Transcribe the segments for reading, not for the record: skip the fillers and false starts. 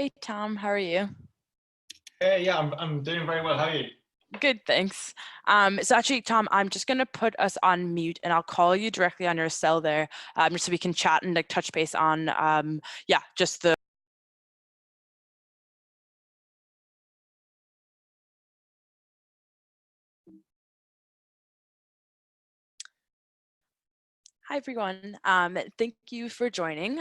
Hey Tom, how are you? Hey, yeah, I'm doing very well. How are you? Good, thanks. So actually, Tom, I'm just gonna put us on mute, and I'll call you directly on your cell there, just so we can chat and like touch base on, yeah, just the. Hi everyone. Thank you for joining.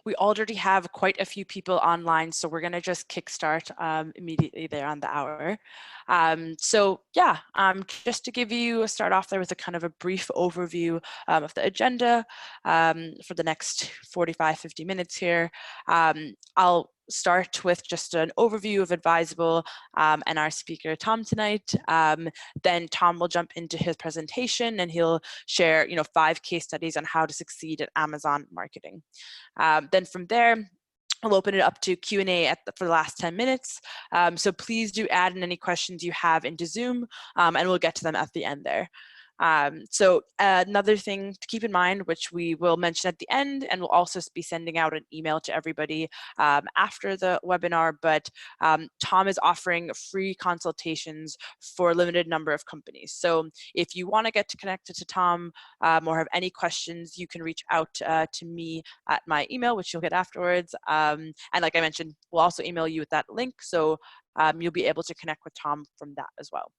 We already have quite a few people online, so we're going to just kickstart immediately there on the hour. So yeah, just to give you a start off there with a kind of a brief overview of the agenda for the next 45-50 minutes here. I'll start with just an overview of Advisable and our speaker Tom tonight. Then Tom will jump into his presentation and he'll share 5 case studies on how to succeed at Amazon marketing. Then from there, I'll open it up to Q&A for the last 10 minutes. So please do add in any questions you have into Zoom, and we'll get to them at the end there. So another thing to keep in mind, which we will mention at the end, and we'll also be sending out an email to everybody after the webinar, but Tom is offering free consultations for a limited number of companies. So if you want to get connected to Tom or have any questions, you can reach out to me at my email, which you'll get afterwards. And like I mentioned, we'll also email you with that link, so you'll be able to connect with Tom from that as well.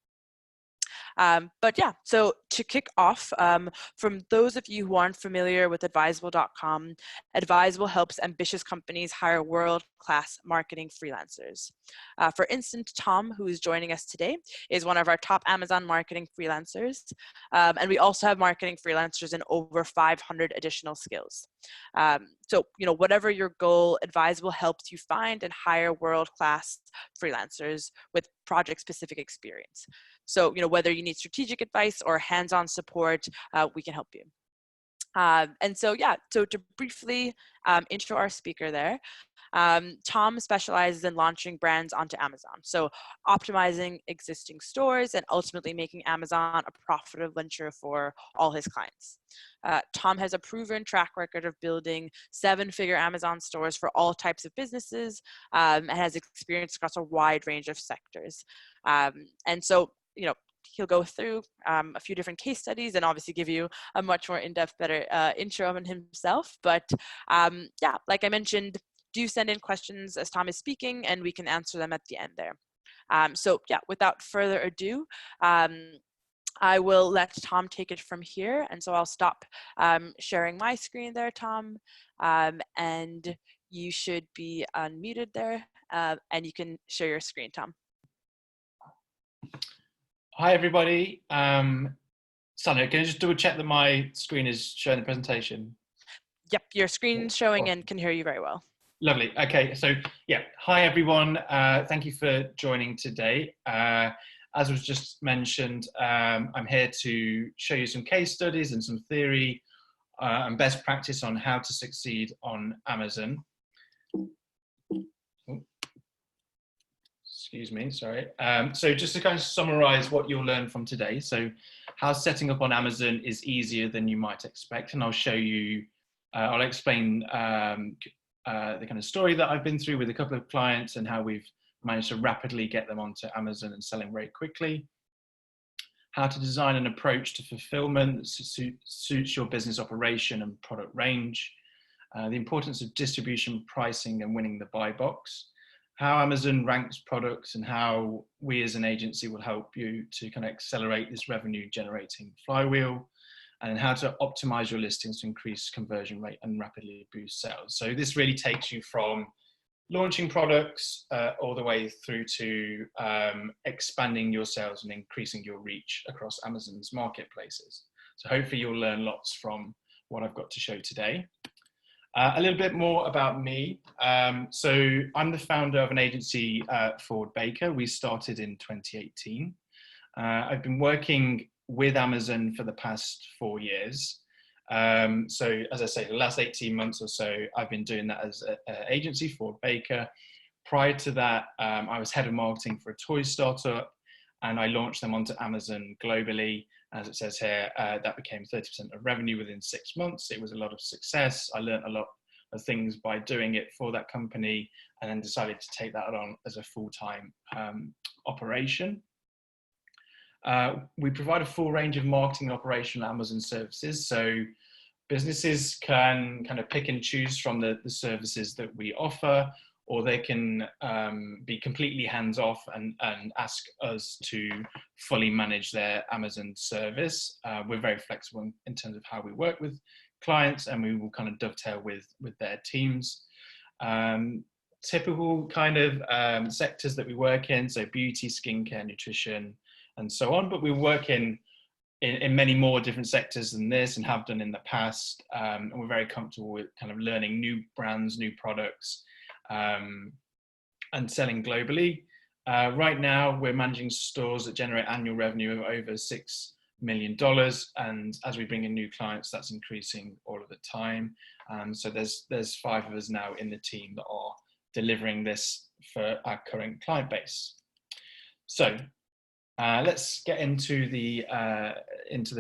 But yeah, so to kick off, from those of you who aren't familiar with Advisable.com, Advisable helps ambitious companies hire world-class marketing freelancers. For instance, Tom, who is joining us today, is one of our top Amazon marketing freelancers. And we also have marketing freelancers in over 500 additional skills. So, whatever your goal, Advisable helps you find and hire world-class freelancers with project-specific experience. So, whether you need strategic advice or hands-on support, we can help you. And so, yeah, so to briefly intro our speaker there, Tom specializes in launching brands onto Amazon. So optimizing existing stores and ultimately making Amazon a profitable venture for all his clients. Tom has a proven track record of building 7-figure Amazon stores for all types of businesses and has experience across a wide range of sectors. And so, he'll go through a few different case studies and obviously give you a much more in-depth, better intro on himself. But yeah, like I mentioned, do send in questions as Tom is speaking and we can answer them at the end there. So yeah, without further ado, I will let Tom take it from here. And so I'll stop sharing my screen there, Tom, and you should be unmuted there and you can share your screen, Tom. Hi, everybody. Sandra, can you just double check that my screen is showing the presentation? Yep, your screen's showing and can hear you very well. Lovely. Okay, so yeah, hi, everyone. Thank you for joining today. As was just mentioned, I'm here to show you some case studies and some theory and best practice on how to succeed on Amazon. Excuse me, sorry. So just to kind of summarize what you'll learn from today. So how setting up on Amazon is easier than you might expect. And I'll show you, I'll explain the kind of story that I've been through with a couple of clients and how we've managed to rapidly get them onto Amazon and selling very quickly. How to design an approach to fulfillment that suits your business operation and product range. The importance of distribution, pricing, and winning the buy box. How Amazon ranks products and how we as an agency will help you to kind of accelerate this revenue generating flywheel, and how to optimize your listings to increase conversion rate and rapidly boost sales. So this really takes you from launching products all the way through to expanding your sales and increasing your reach across Amazon's marketplaces. So hopefully you'll learn lots from what I've got to show today. A little bit more about me. So I'm the founder of an agency, Ford Baker. We started in 2018. I've been working with Amazon for the past 4 years. So as I say, the last 18 months or so, I've been doing that as an agency, Ford Baker. Prior to that, I was head of marketing for a toy startup, and I launched them onto Amazon globally. As it says here, that became 30% of revenue within 6 months. It was a lot of success. I learned a lot of things by doing it for that company, and then decided to take that on as a full-time operation. We provide a full range of marketing and operational Amazon services. So businesses can kind of pick and choose from the services that we offer, or they can be completely hands-off and ask us to fully manage their Amazon service. We're very flexible in terms of how we work with clients, and we will kind of dovetail with their teams. Typical kind of sectors that we work in, so beauty, skincare, nutrition, and so on, but we work in many more different sectors than this, and have done in the past, and we're very comfortable with kind of learning new brands, new products, and selling globally. Right now, we're managing stores that generate annual revenue of over $6 million, and as we bring in new clients, that's increasing all of the time. So there's 5 of us now in the team that are delivering this for our current client base. So let's get into the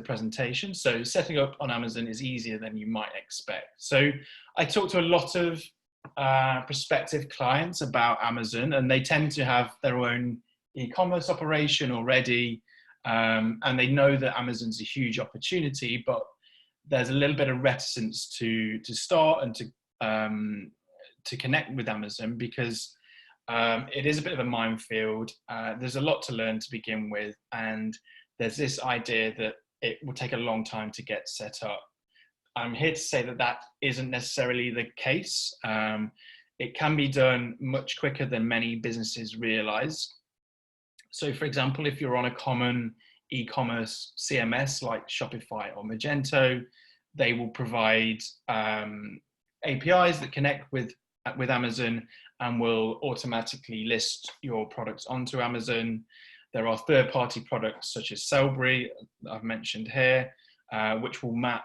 presentation. So setting up on Amazon is easier than you might expect. So I talk to a lot of prospective clients about Amazon, and they tend to have their own e-commerce operation already, and they know that Amazon's a huge opportunity, but there's a little bit of reticence to start and to connect with Amazon, because it is a bit of a minefield. There's a lot to learn to begin with, and there's this idea that it will take a long time to get set up. I'm here to say that that isn't necessarily the case. It can be done much quicker than many businesses realize. So for example, if you're on a common e-commerce CMS like Shopify or Magento, they will provide APIs that connect with Amazon and will automatically list your products onto Amazon. There are third-party products such as Sellbury, I've mentioned here, which will map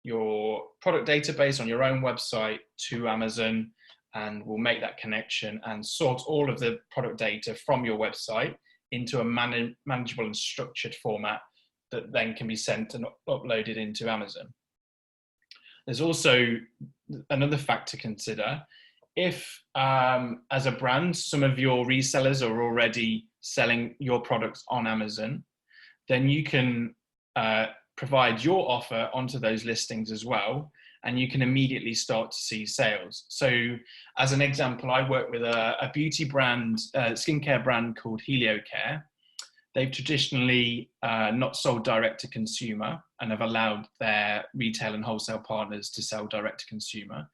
your product database on your own website to Amazon, and will make that connection and sort all of the product data from your website into a manageable and structured format that then can be sent and uploaded into Amazon. There's also another fact to consider. If, as a brand, some of your resellers are already selling your products on Amazon, then you can provide your offer onto those listings as well, and you can immediately start to see sales. So as an example, I work with a beauty brand, skincare brand called HelioCare. They've traditionally not sold direct to consumer and have allowed their retail and wholesale partners to sell direct to consumer.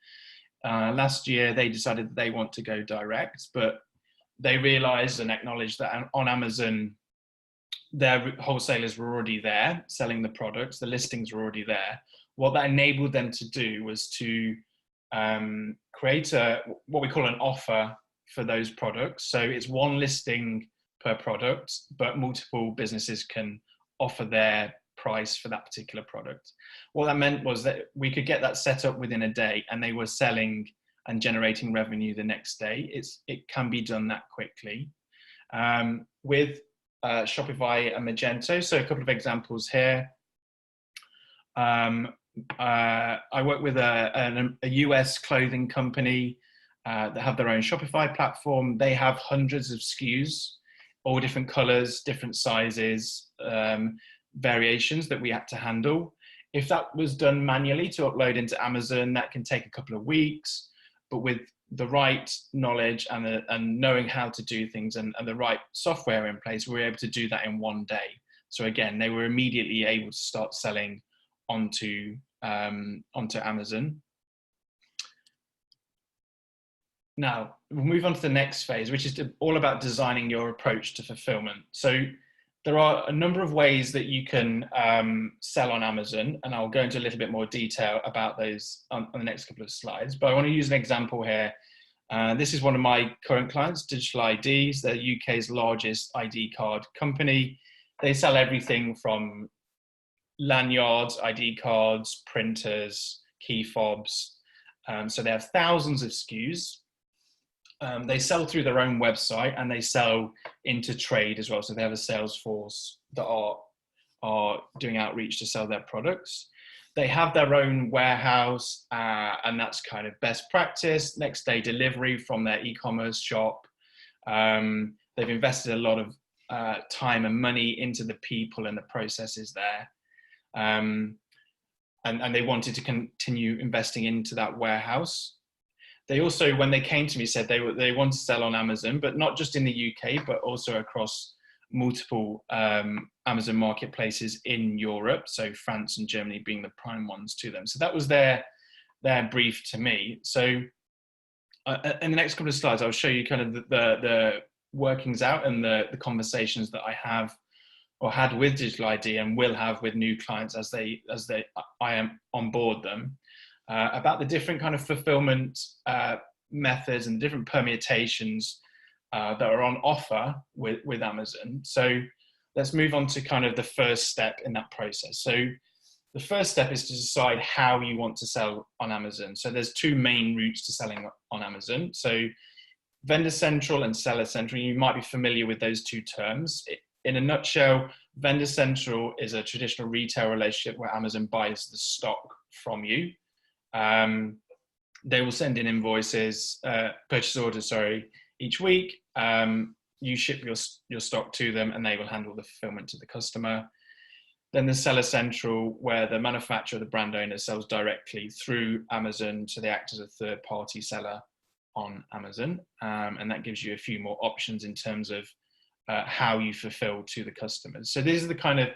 Last year, they decided that they want to go direct, but they realized and acknowledged that on Amazon, their wholesalers were already there selling the products, the listings were already there. What that enabled them to do was to create what we call an offer for those products. So it's one listing per product, but multiple businesses can offer their price for that particular product. What that meant was that we could get that set up within a day, and they were selling and generating revenue the next day. It can be done that quickly. With Shopify and Magento, so a couple of examples here. I work with a US clothing company that have their own Shopify platform. They have hundreds of SKUs, all different colors, different sizes, variations that we had to handle. If that was done manually to upload into Amazon, that can take a couple of weeks, but with the right knowledge and knowing how to do things and the right software in place, we were able to do that in one day. So again, they were immediately able to start selling onto Amazon. Now, we'll move on to the next phase, which is all about designing your approach to fulfillment. So there are a number of ways that you can sell on Amazon, and I'll go into a little bit more detail about those on the next couple of slides. But I want to use an example here. This is one of my current clients, Digital IDs. They're UK's largest ID card company. They sell everything from lanyards, ID cards, printers, key fobs. So they have thousands of SKUs. They sell through their own website, and they sell into trade as well. So they have a sales force that are are doing outreach to sell their products. They have their own warehouse, and that's kind of best practice, next day delivery from their e-commerce shop. They've invested a lot of time and money into the people and the processes there. And they wanted to continue investing into that warehouse. They also, when they came to me, said they want to sell on Amazon, but not just in the UK, but also across multiple Amazon marketplaces in Europe. So France and Germany being the prime ones to them. So that was their brief to me. So in the next couple of slides, I'll show you kind of the workings out and the conversations that I have or had with Digital ID and will have with new clients as I am on board them, about the different kind of fulfillment methods and different permutations that are on offer with Amazon. So let's move on to kind of the first step in that process. So the first step is to decide how you want to sell on Amazon. So there's two main routes to selling on Amazon. So Vendor Central and Seller Central. You might be familiar with those two terms. In a nutshell, Vendor Central is a traditional retail relationship where Amazon buys the stock from you. They will send in invoices, purchase orders, each week. You ship your stock to them and they will handle the fulfillment to the customer. Then there's Seller Central, where the manufacturer, the brand owner, sells directly through Amazon, so they act as a third-party seller on Amazon, and that gives you a few more options in terms of how you fulfill to the customers. So these are the kind of,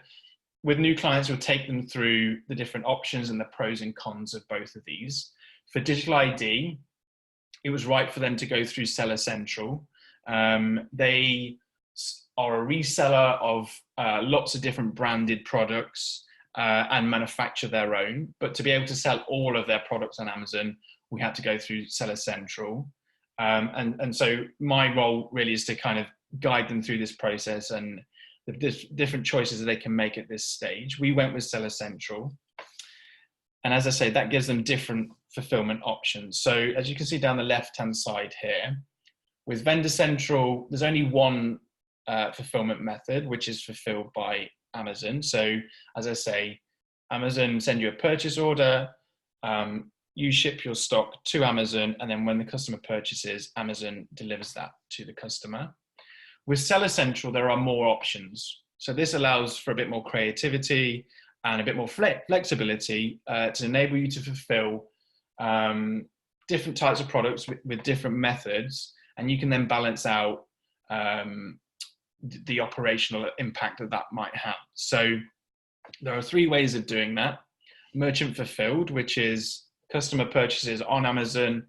with new clients, we'll take them through the different options and the pros and cons of both of these. For Digital ID, it was right for them to go through Seller Central. They are a reseller of lots of different branded products and manufacture their own, but to be able to sell all of their products on Amazon, we had to go through Seller Central. And so my role really is to kind of guide them through this process and the different choices that they can make at this stage. We went with Seller Central. And as I say, that gives them different fulfillment options. So as you can see down the left-hand side here, with Vendor Central, there's only one fulfillment method, which is fulfilled by Amazon. So as I say, Amazon send you a purchase order, you ship your stock to Amazon, and then when the customer purchases, Amazon delivers that to the customer. With Seller Central, there are more options. So this allows for a bit more creativity and a bit more flexibility to enable you to fulfill different types of products with different methods, and you can then balance out the operational impact that might have. So there are three ways of doing that. Merchant fulfilled, which is customer purchases on Amazon,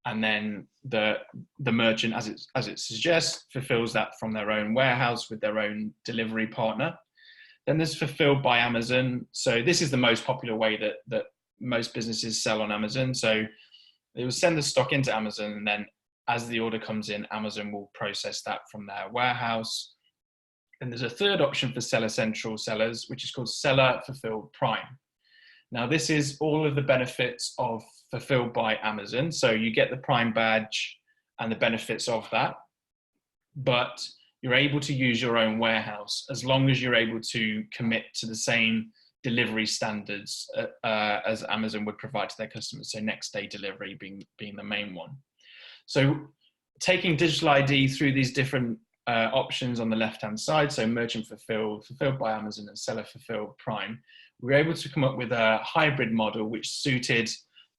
and then the merchant, as it suggests, fulfills that from their own warehouse with their own delivery partner. Then there's fulfilled by Amazon. So this is the most popular way that most businesses sell on Amazon. So they will send the stock into Amazon, and then as the order comes in, Amazon will process that from their warehouse. And there's a third option for Seller Central sellers, which is called Seller Fulfilled Prime. Now, this is all of the benefits of fulfilled by Amazon. So you get the Prime badge and the benefits of that, but you're able to use your own warehouse as long as you're able to commit to the same delivery standards as Amazon would provide to their customers. So next day delivery being the main one. So taking Digital ID through these different options on the left-hand side, so merchant fulfilled, fulfilled by Amazon, and seller fulfilled Prime, we were able to come up with a hybrid model which suited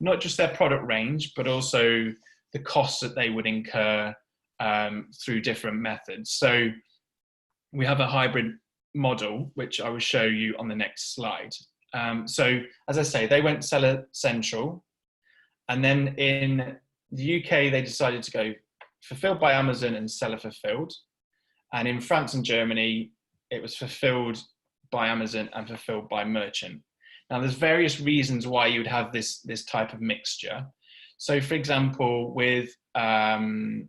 not just their product range, but also the costs that they would incur through different methods. So we have a hybrid model, which I will show you on the next slide. So as I say, they went Seller Central, and then in the UK, they decided to go fulfilled by Amazon and seller fulfilled. And in France and Germany, it was fulfilled by Amazon and fulfilled by merchant. Now, there's various reasons why you would have this type of mixture. So, for example, with low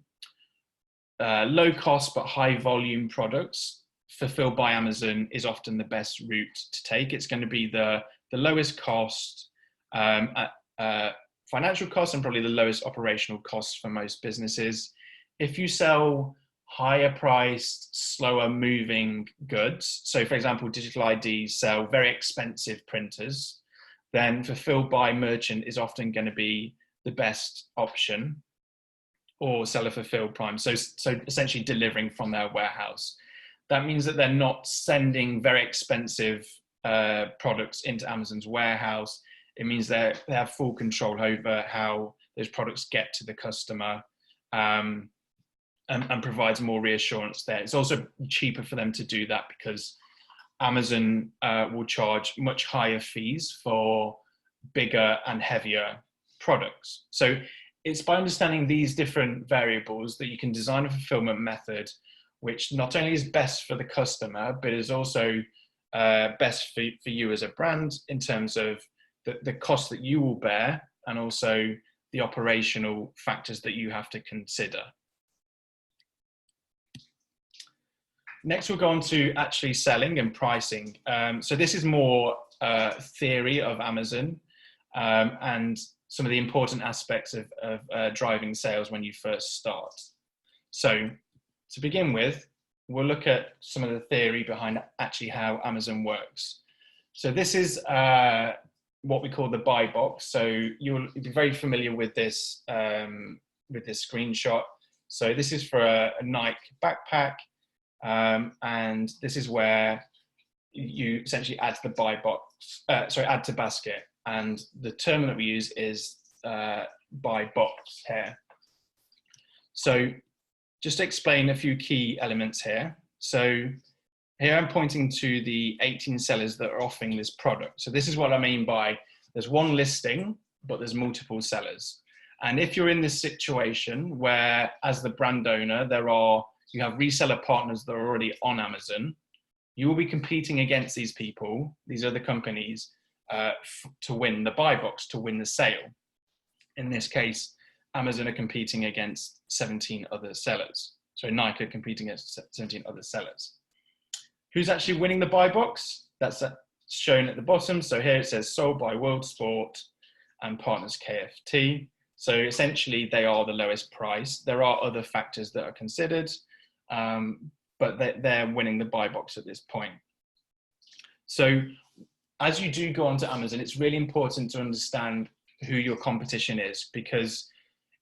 cost but high volume products, fulfilled by Amazon is often the best route to take. It's going to be the lowest cost, financial cost, and probably the lowest operational cost for most businesses. If you sell higher priced, slower moving goods, so for example, digital IDs sell very expensive printers, then fulfilled by merchant is often going to be the best option, or seller fulfilled prime. So essentially delivering from their warehouse. That means that they're not sending very expensive products into Amazon's warehouse. It means they have full control over how those products get to the customer, and provides more reassurance there. It's also cheaper for them to do that because Amazon will charge much higher fees for bigger and heavier products. So it's by understanding these different variables that you can design a fulfillment method which not only is best for the customer, but is also best for you as a brand in terms of the cost that you will bear, and also the operational factors that you have to consider. Next, we'll go on to actually selling and pricing. So this is more theory of Amazon, and some of the important aspects of driving sales when you first start. So to begin with, we'll look at some of the theory behind actually how Amazon works. So this is what we call the buy box. So you'll be very familiar with this screenshot. So this is for a Nike backpack, and this is where you essentially add to the buy box, add to basket. And the term that we use is buy box here. So just to explain a few key elements here. So here I'm pointing to the 18 sellers that are offering this product. So this is what I mean by there's one listing, but there's multiple sellers. And if you're in this situation where, as the brand owner, you have reseller partners that are already on Amazon, you will be competing against these people, these other companies, to win the buy box, to win the sale. In this case, Amazon are competing against 17 other sellers. So Nike are competing against 17 other sellers. Who's actually winning the buy box? That's shown at the bottom. So here it says sold by World Sport and Partners KFT. So essentially they are the lowest price. There are other factors that are considered, but they're winning the buy box at this point. So as you do go onto Amazon, it's really important to understand who your competition is, because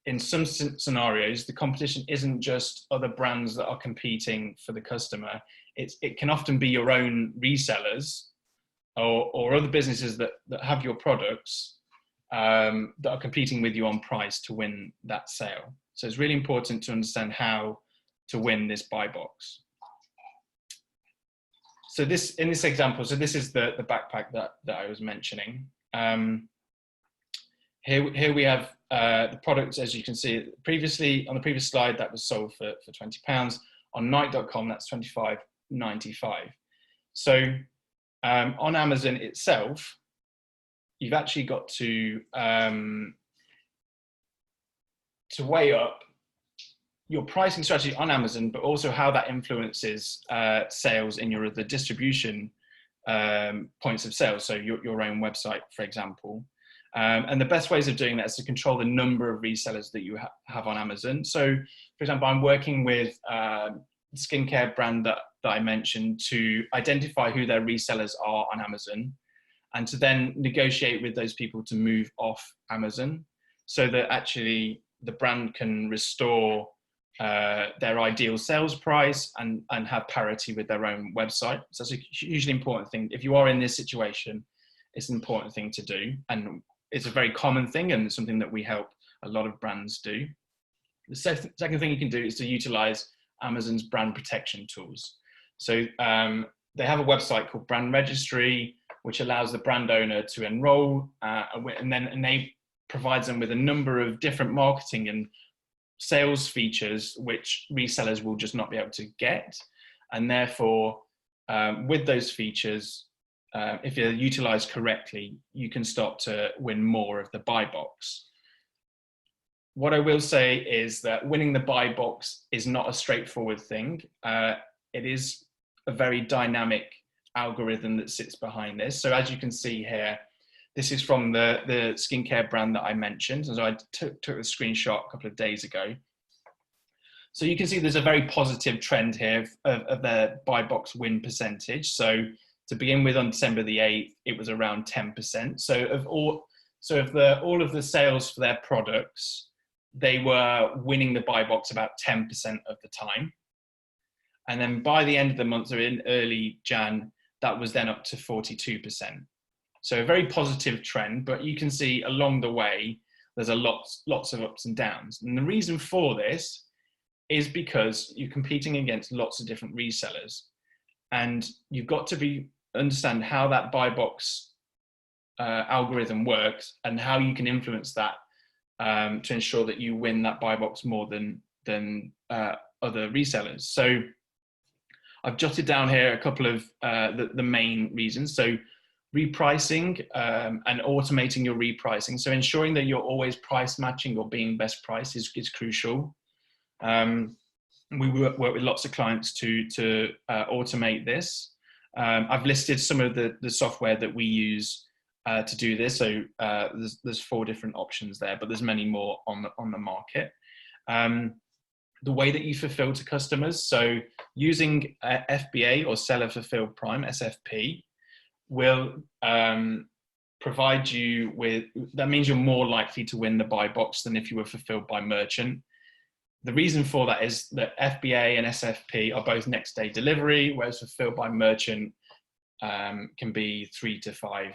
in some scenarios, the competition isn't just other brands that are competing for the customer. It can often be your own resellers or other businesses that have your products that are competing with you on price to win that sale. So it's really important to understand how to win this buy box. So in this example, so this is the backpack that I was mentioning. Here we have the products, as you can see previously on the previous slide, that was sold for £20. On Nike.com, that's $25.95. So on Amazon itself, you've actually got to weigh up your pricing strategy on Amazon, but also how that influences sales in your other distribution points of sale. So your own website, for example. And the best ways of doing that is to control the number of resellers that you have on Amazon. So, for example, I'm working with the skincare brand that I mentioned to identify who their resellers are on Amazon, and to then negotiate with those people to move off Amazon, so that actually the brand can restore their ideal sales price and have parity with their own website. So that's a hugely important thing. If you are in this situation, it's an important thing to do. And it's a very common thing and something that we help a lot of brands do. The second thing you can do is to utilize Amazon's brand protection tools. So they have a website called Brand Registry, which allows the brand owner to enroll, and they provides them with a number of different marketing and sales features which resellers will just not be able to get. And therefore, with those features, if they're utilized correctly, you can start to win more of the buy box. What I will say is that winning the buy box is not a straightforward thing. It is a very dynamic algorithm that sits behind this. So as you can see here, this is from the skincare brand that I mentioned. And so I took a screenshot a couple of days ago. So you can see there's a very positive trend here of their buy box win percentage. So to begin with, on December the 8th, it was around 10%. So all of the sales for their products, they were winning the buy box about 10% of the time. And then by the end of the month, or in early Jan, that was then up to 42%. So a very positive trend, but you can see along the way, there's lots of ups and downs. And the reason for this is because you're competing against lots of different resellers, and you've got to understand how that buy box algorithm works and how you can influence that to ensure that you win that buy box more than other resellers. So I've jotted down here a couple of the main reasons. So repricing and automating your repricing. So ensuring that you're always price matching or being best price is crucial. We work with lots of clients to automate this. I've listed some of the software that we use to do this. So there's 4 different options there, but there's many more on the market. The way that you fulfill to customers. So using FBA or Seller Fulfilled Prime, SFP, will provide you with, that means you're more likely to win the buy box than if you were fulfilled by merchant. The reason for that is that FBA and SFP are both next day delivery, whereas fulfilled by merchant can be 3 to 5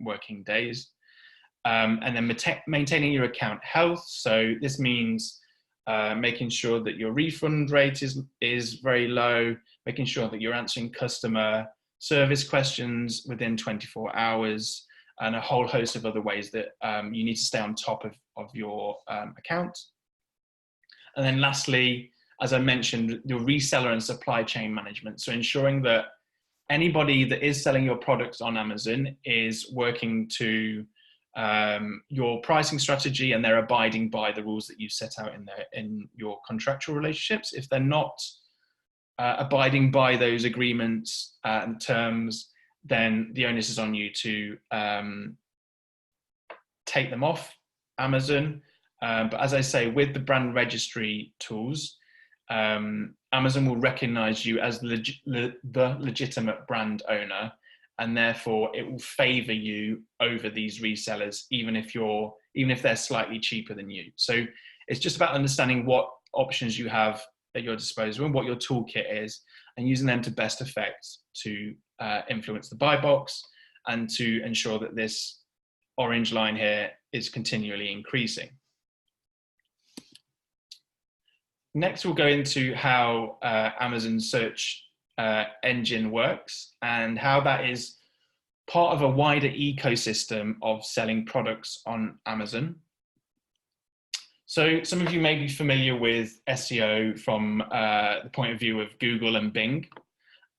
working days. And then maintaining your account health. So this means making sure that your refund rate is very low, making sure that you're answering customer service questions within 24 hours, and a whole host of other ways that you need to stay on top of your account. And then lastly, as I mentioned, your reseller and supply chain management. So ensuring that anybody that is selling your products on Amazon is working to your pricing strategy, and they're abiding by the rules that you set out in your contractual relationships. If they're not abiding by those agreements and terms, then the onus is on you to take them off Amazon. But as I say, with the brand registry tools, Amazon will recognize you as the legitimate brand owner, and therefore it will favor you over these resellers, even if they're slightly cheaper than you. So it's just about understanding what options you have at your disposal and what your toolkit is, and using them to best effect to influence the buy box and to ensure that this orange line here is continually increasing. Next, we'll go into how Amazon search engine works and how that is part of a wider ecosystem of selling products on Amazon. So some of you may be familiar with SEO from the point of view of Google and Bing.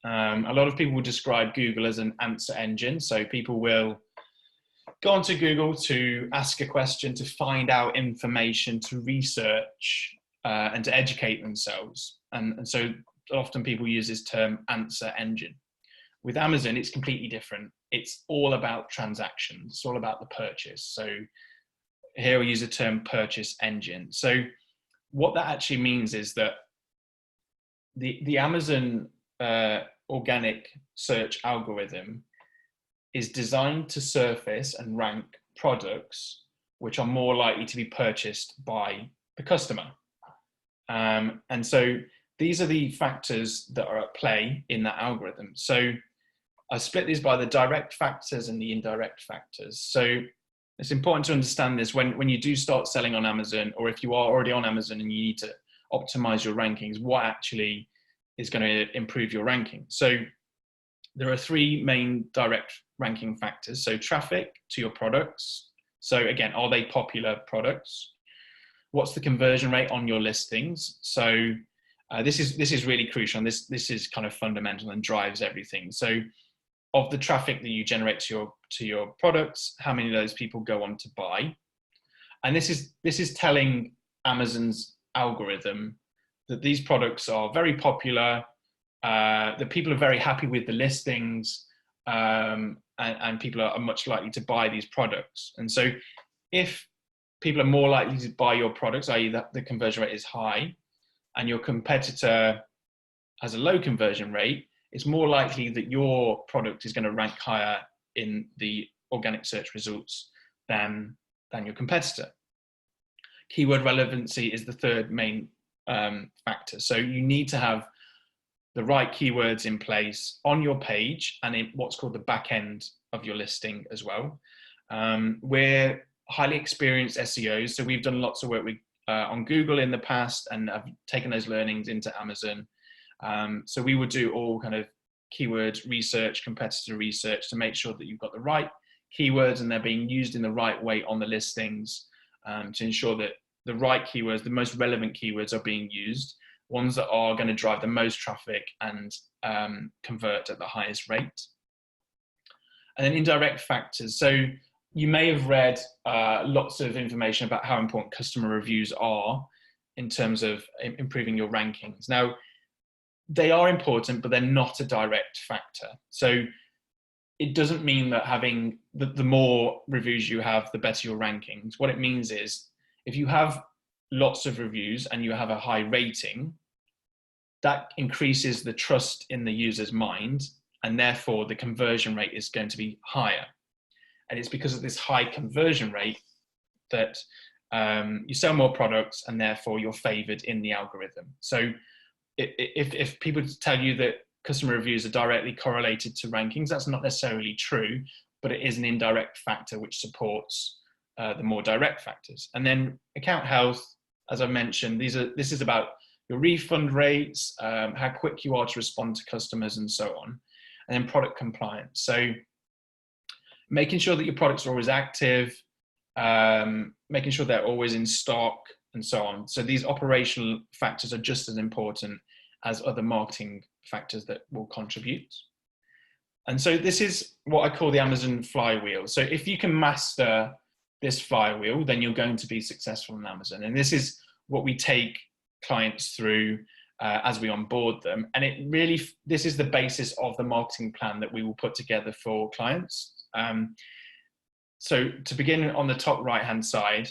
A lot of people will describe Google as an answer engine. So people will go onto Google to ask a question, to find out information, to research, and to educate themselves. And so often people use this term answer engine. With Amazon, it's completely different. It's all about transactions. It's all about the purchase. So here we use the term purchase engine. So what that actually means is that the Amazon organic search algorithm is designed to surface and rank products which are more likely to be purchased by the customer. And so these are the factors that are at play in that algorithm. So I split these by the direct factors and the indirect factors. So it's important to understand this when you do start selling on Amazon, or if you are already on Amazon and you need to optimize your rankings, what actually is going to improve your ranking. So there are 3 main direct ranking factors. So traffic to your products. So again, are they popular products? What's the conversion rate on your listings? So this is really crucial, and this is kind of fundamental and drives everything. So of the traffic that you generate to your products, how many of those people go on to buy? And this is telling Amazon's algorithm that these products are very popular, that people are very happy with the listings, and people are much likely to buy these products. And so if people are more likely to buy your products, i.e. that the conversion rate is high, and your competitor has a low conversion rate, it's more likely that your product is going to rank higher in the organic search results than your competitor. Keyword relevancy is the third main factor. So you need to have the right keywords in place on your page and in what's called the back end of your listing as well. We're highly experienced SEOs, so we've done lots of work on Google in the past and have taken those learnings into Amazon. So we would do all kind of keyword research, competitor research to make sure that you've got the right keywords and they're being used in the right way on the listings, to ensure that the right keywords, the most relevant keywords, are being used, ones that are going to drive the most traffic and convert at the highest rate. And then indirect factors. So you may have read lots of information about how important customer reviews are in terms of improving your rankings. Now, they are important, but they're not a direct factor. So it doesn't mean that having the more reviews you have, the better your rankings. What it means is if you have lots of reviews and you have a high rating, that increases the trust in the user's mind, and therefore the conversion rate is going to be higher. And it's because of this high conversion rate that you sell more products and therefore you're favored in the algorithm. So if people tell you that customer reviews are directly correlated to rankings, that's not necessarily true, but it is an indirect factor which supports the more direct factors. And then account health, as I mentioned, this is about your refund rates, how quick you are to respond to customers and so on. And then product compliance. So making sure that your products are always active, making sure they're always in stock and so on. So these operational factors are just as important as other marketing factors that will contribute. And so this is what I call the Amazon flywheel. So if you can master this flywheel, then you're going to be successful on Amazon. And this is what we take clients through as we onboard them. And this is the basis of the marketing plan that we will put together for clients. So to begin on the top right-hand side,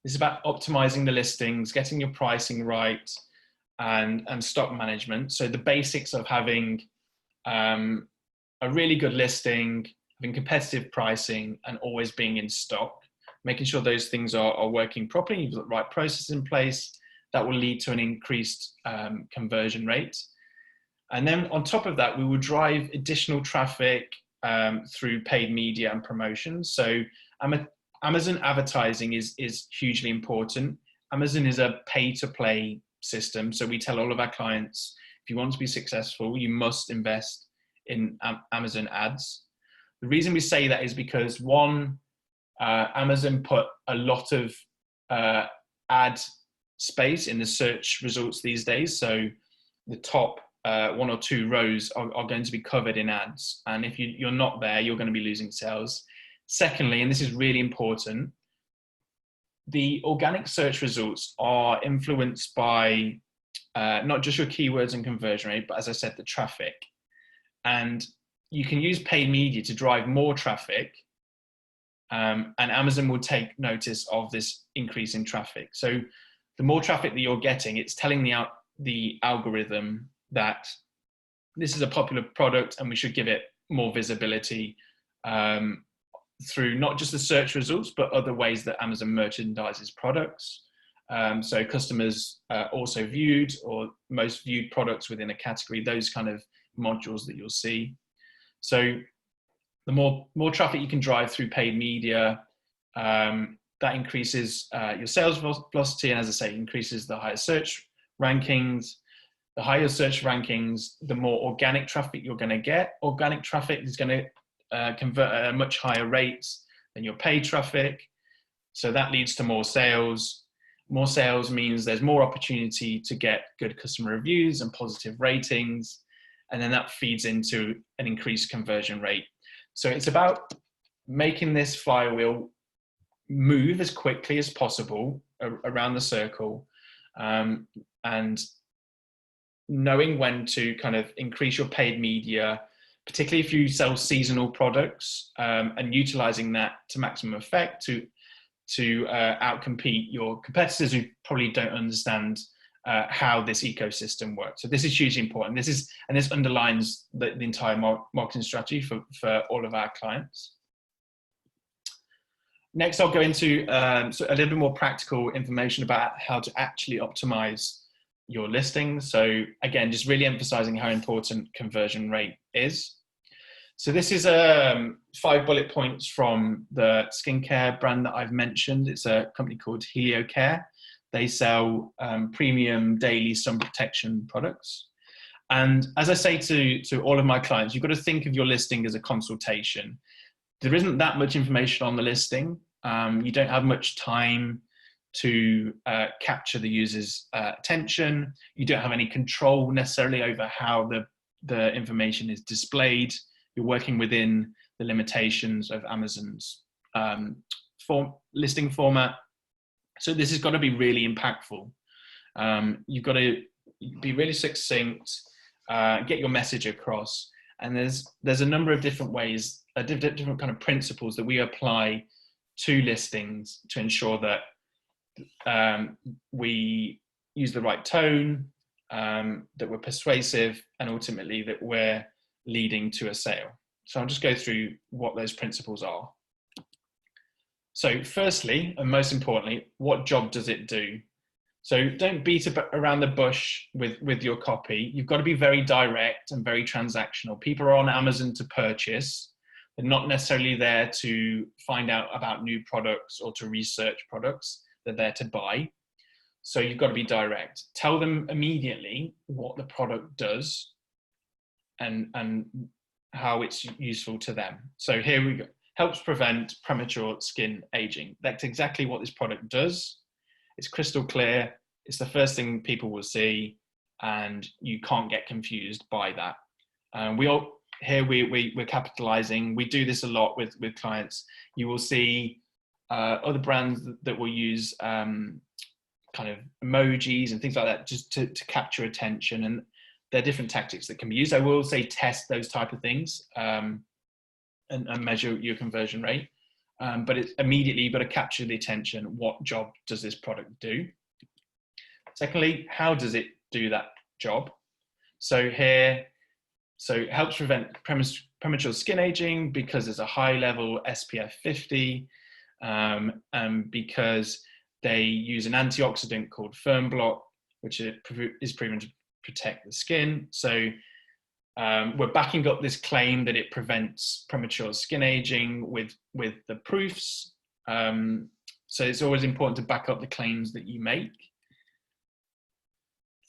this is about optimizing the listings, getting your pricing right, and stock management. So the basics of having a really good listing, having competitive pricing, and always being in stock, making sure those things are working properly, you've got the right process in place, that will lead to an increased conversion rate. And then on top of that, we will drive additional traffic through paid media and promotions. So Amazon advertising is hugely important. Amazon is a pay-to-play system. So we tell all of our clients, if you want to be successful, you must invest in Amazon ads. The reason we say that is because one, Amazon put a lot of ad space in the search results these days. So the top 1 or 2 rows are going to be covered in ads. And if you're not there, you're going to be losing sales. Secondly, and this is really important, the organic search results are influenced by not just your keywords and conversion rate, but as I said, the traffic. And you can use paid media to drive more traffic, and Amazon will take notice of this increase in traffic. So the more traffic that you're getting, it's telling the algorithm that this is a popular product and we should give it more visibility through not just the search results, but other ways that Amazon merchandises products. So customers also viewed, or most viewed products within a category, those kind of modules that you'll see. So the more traffic you can drive through paid media, that increases your sales velocity, and as I say, increases the higher search rankings. The higher search rankings, the more organic traffic you're going to get. Organic traffic is going to convert at a much higher rate than your paid traffic. So that leads to more sales. More sales means there's more opportunity to get good customer reviews and positive ratings. And then that feeds into an increased conversion rate. So it's about making this flywheel move as quickly as possible around the circle, and knowing when to kind of increase your paid media, particularly if you sell seasonal products, and utilizing that to maximum effect to outcompete your competitors who probably don't understand how this ecosystem works. So this is hugely important. This underlines the entire marketing strategy for all of our clients. Next, I'll go into so a little bit more practical information about how to actually optimize your listings. So again, just really emphasizing how important conversion rate is. So this is 5 bullet points from the skincare brand that I've mentioned. It's a company called HelioCare. They sell premium daily sun protection products. And as I say to all of my clients, you've got to think of your listing as a consultation. There isn't that much information on the listing. You don't have much time to capture the user's attention. You don't have any control necessarily over how the information is displayed. You're working within the limitations of Amazon's listing format. So this has got to be really impactful. You've got to be really succinct, get your message across. And there's a number of different ways, different kind of principles that we apply to listings to ensure that we use the right tone, that we're persuasive, and ultimately that we're leading to a sale. So I'll just go through what those principles are. So firstly, and most importantly, what job does it do? So don't beat around the bush with your copy. You've got to be very direct and very transactional. People are on Amazon to purchase. They're not necessarily there to find out about new products or to research products. They're there to buy. So you've got to be direct. Tell them immediately what the product does and how it's useful to them. So here we go. Helps prevent premature skin aging. That's exactly what this product does. It's crystal clear. It's the first thing people will see, and you can't get confused by that. We're capitalizing. We do this a lot with clients. You will see other brands that will use kind of emojis and things like that just to capture attention. And there are different tactics that can be used. I will say test those type of things and measure your conversion rate. But it's immediately you've got to capture the attention. What job does this product do? Secondly, how does it do that job? So it helps prevent premature skin aging because there's a high level SPF 50, and because they use an antioxidant called Firm Block, which is proven to protect the skin. So we're backing up this claim that it prevents premature skin aging with the proofs. So it's always important to back up the claims that you make.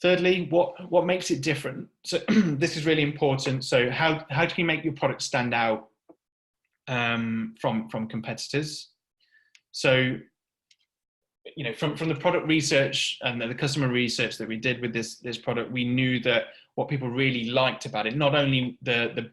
Thirdly, what makes it different? So this is really important. So how can you make your product stand out from competitors? So, you know, from the product research and the customer research that we did with this product, we knew that what people really liked about it, not only the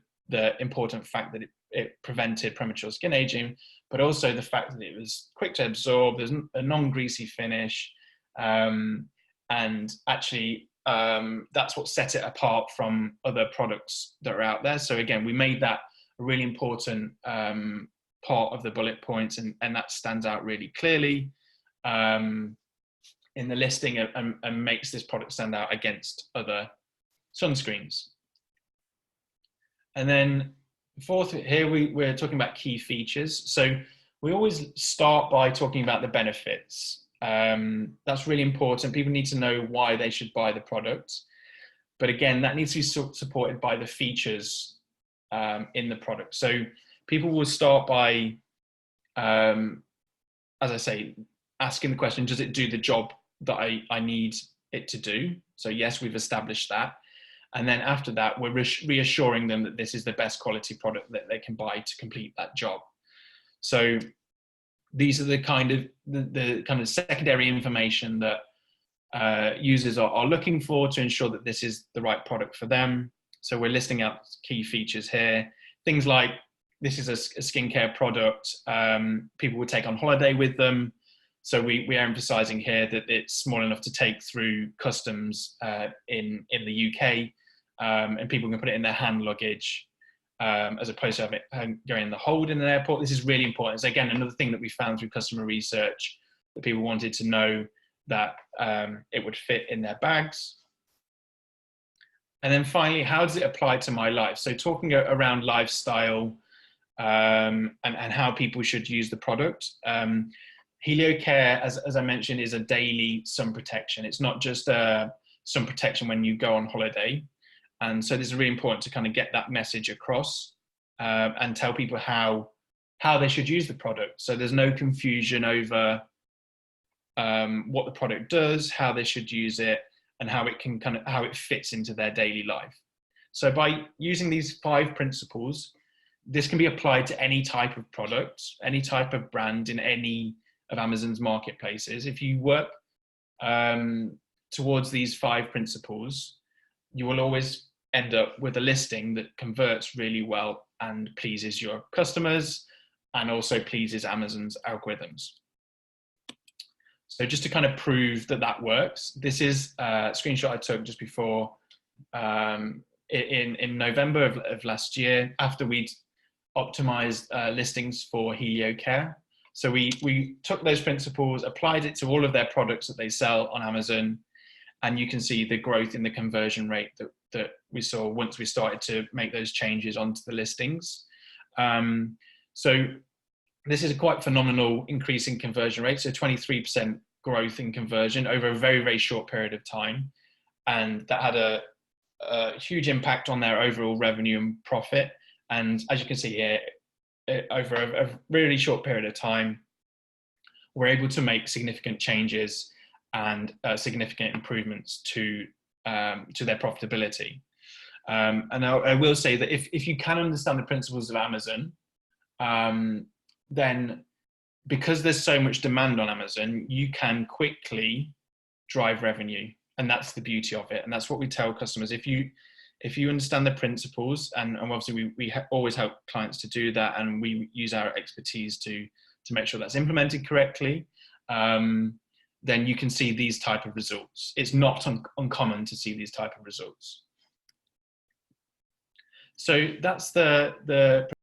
important fact that it prevented premature skin aging, but also the fact that it was quick to absorb, there's a non-greasy finish, and actually that's what set it apart from other products that are out there. So again, we made that a really important part of the bullet points, and that stands out really clearly in the listing and makes this product stand out against other sunscreens. And then fourth, here we're talking about key features. So we always start by talking about the benefits. That's really important. People need to know why they should buy the product. But again, that needs to be supported by the features in the product. So people will start by, as I say, asking the question, does it do the job that I need it to do? So yes, we've established that. And then after that, we're reassuring them that this is the best quality product that they can buy to complete that job. So these are the kind of secondary information that users are looking for to ensure that this is the right product for them. So we're listing out key features here. Things like this is a skincare product. People would take on holiday with them. So we are emphasizing here that it's small enough to take through customs in the UK, and people can put it in their hand luggage as opposed to having going in the hold in an airport. This is really important. So again, another thing that we found through customer research that people wanted to know that it would fit in their bags. And then finally, how does it apply to my life? So talking around lifestyle and how people should use the product. HelioCare, as I mentioned, is a daily sun protection. It's not just sun protection when you go on holiday. And so this is really important to kind of get that message across and tell people how they should use the product. So there's no confusion over what the product does, how they should use it, and how it fits into their daily life. So by using these 5 principles, this can be applied to any type of product, any type of brand in any of Amazon's marketplaces. If you work towards these 5 principles, you will always end up with a listing that converts really well and pleases your customers and also pleases Amazon's algorithms. So just to kind of prove that that works, this is a screenshot I took just before in November of last year, after we'd optimized listings for HelioCare. So we took those principles, applied it to all of their products that they sell on Amazon, and you can see the growth in the conversion rate that we saw once we started to make those changes onto the listings. So this is a quite phenomenal increase in conversion rate. So 23% growth in conversion over a very, very short period of time. And that had a huge impact on their overall revenue and profit. And as you can see here, over a really short period of time, we're able to make significant changes and significant improvements to their profitability. And I will say that if you can understand the principles of Amazon, then because there's so much demand on Amazon, you can quickly drive revenue. And that's the beauty of it. And that's what we tell customers. If you understand the principles, and obviously we always help clients to do that, and we use our expertise to make sure that's implemented correctly, then you can see these type of results. It's not uncommon to see these type of results. So that's the